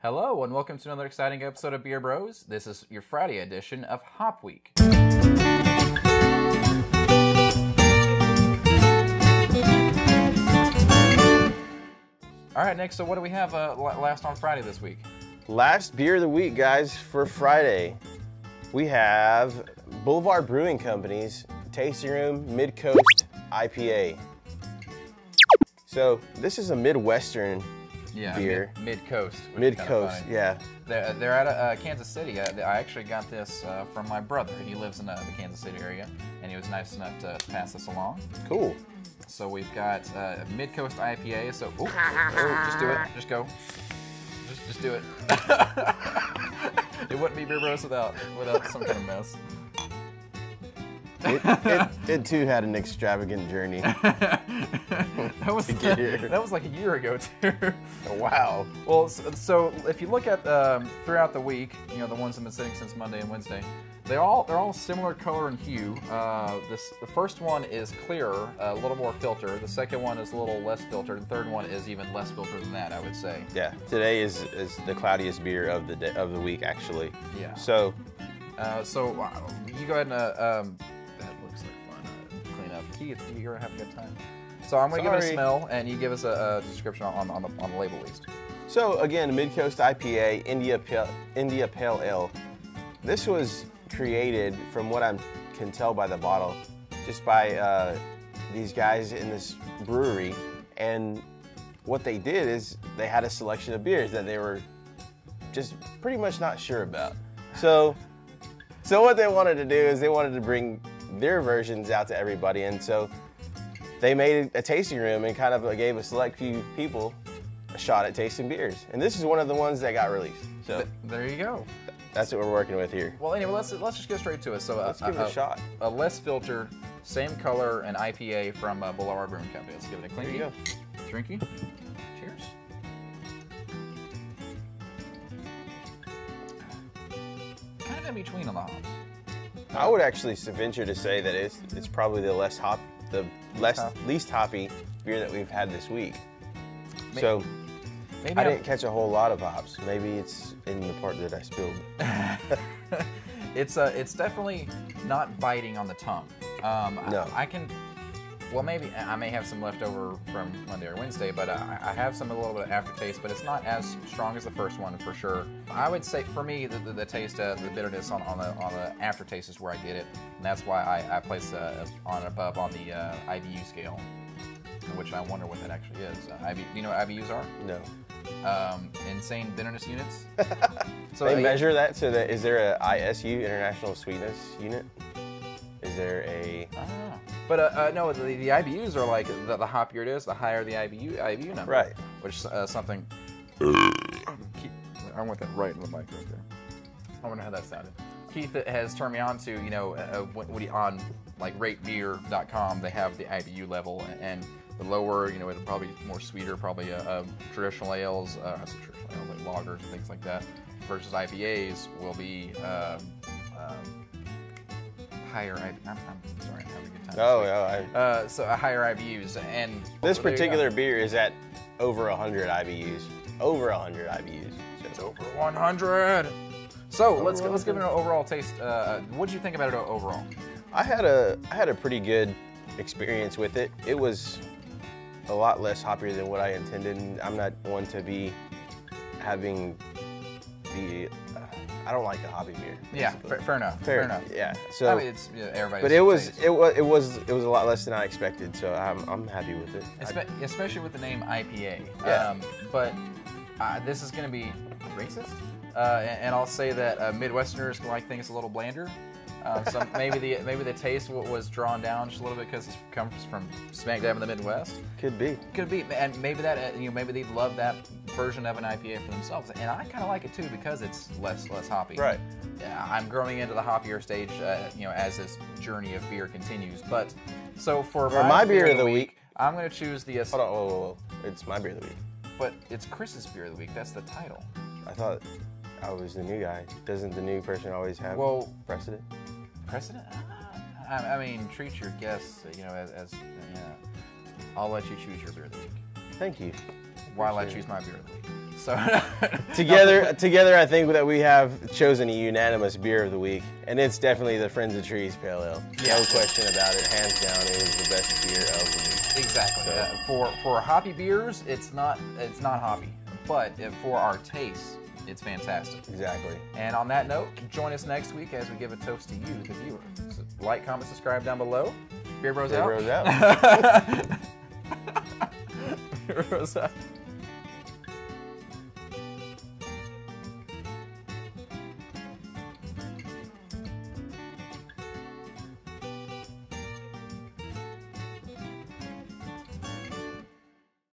Hello, and welcome to another exciting episode of Beer Bros. This is your Friday edition of Hop Week. All right, Nick, so what do we have last on Friday this week? Last beer of the week, guys, for Friday. We have Boulevard Brewing Company's Tasting Room Mid-Coast IPA. So this is a Midwestern beer. Mid-Coast. Mid-Coast, yeah. They're out of Kansas City. I actually got this from my brother. He lives in the Kansas City area, and he was nice enough to pass this along. Cool. So we've got Mid-Coast IPA. So just do it. Just go. Just do it. It wouldn't be Beer Bros without some kind of mess. It too had an extravagant journey. That was like a year ago too. Oh, wow. Well, so if you look at throughout the week, you know, the ones that have been sitting since Monday and Wednesday, they're all similar color and hue. The first one is clearer, a little more filter. The second one is a little less filtered. The third one is even less filtered than that, I would say. Yeah. Today is the cloudiest beer of the week, actually. Yeah. So you go ahead and that looks like fun. Clean up, Keith. You're gonna have a good time. So I'm gonna give it a smell, and you give us a description on the label at least. So again, Mid-Coast IPA, India Pale Ale. This was created, from what I can tell by the bottle, just by these guys in this brewery. And what they did is they had a selection of beers that they were just pretty much not sure about. So what they wanted to do is they wanted to bring their versions out to everybody, and so they made a tasting room and kind of gave a select few people a shot at tasting beers. And this is one of the ones that got released. So there you go. That's what we're working with here. Well, anyway, let's just get straight to it. So let's give it a shot. A less filtered, same color, and IPA from Boulevard Brewing Company. Let's give it a clinky. There you go. Drinky. Cheers. Kind of in between on the hops. I would actually venture to say that it's probably the least hoppy beer that we've had this week. Maybe I didn't catch a whole lot of hops. Maybe it's in the part that I spilled. It's definitely not biting on the tongue. No. Well, maybe I may have some left over from Monday or Wednesday, but I have a little bit of aftertaste, but it's not as strong as the first one for sure. I would say for me, the taste, the bitterness on the aftertaste is where I get it, and that's why I place on above on the IBU scale, which I wonder what that actually is. Do you know what IBUs are? No. Insane bitterness units. So they measure that. So is there a ISU, International Sweetness Unit? Is there a? But no, the IBUs are like the hoppier it is, the higher the IBU number. Right. Which something. I want that right in the mic right there. I wonder how that sounded. Keith has turned me on to, you know, on like ratebeer.com, they have the IBU level, and the lower, you know, it'll probably be more sweeter, probably traditional ales, traditional ales like lagers and things like that, versus IPAs will be higher. I'm sorry, I'm having a good time. So higher IBUs, and this particular beer is at over 100 IBUs. Over 100 IBUs. So it's over 100. So let's give it an overall taste. What did you think about it overall? I had a pretty good experience with it. It was a lot less hoppier than what I intended. I'm not one to be having the. I don't like the hoppy beer. Yeah, fair enough. Fair enough. Yeah. So I mean, it's everybody's. But it was a lot less than I expected. So I'm happy with it. Especially with the name IPA. Yeah. But this is going to be racist, and I'll say that Midwesterners like things a little blander. So maybe the taste was drawn down just a little bit because it comes from smack dab in the Midwest. Could be, and maybe that maybe they love that version of an IPA for themselves, and I kind of like it too because it's less hoppy. Right. I'm growing into the hoppier stage, as this journey of beer continues. But so for my beer of the week, I'm going to choose the. Hold on, whoa. It's my beer of the week. But it's Chris's beer of the week. That's the title. I thought I was the new guy. Doesn't the new person always have precedent? Precedent? I mean, treat your guests, as I'll let you choose your beer of the week. Thank you. While I choose my beer of the week. So together, I think that we have chosen a unanimous beer of the week, and it's definitely the Friends of Trees Pale Ale. Yeah. No question about it. Hands down, it is the best beer of the week. Exactly. So. For hoppy beers, it's not hoppy, but for our taste, it's fantastic. Exactly. And on that note, join us next week as we give a toast to you, the viewer. So like, comment, subscribe down below. Beer Bros out. Beer Bros out. Beer Bros out.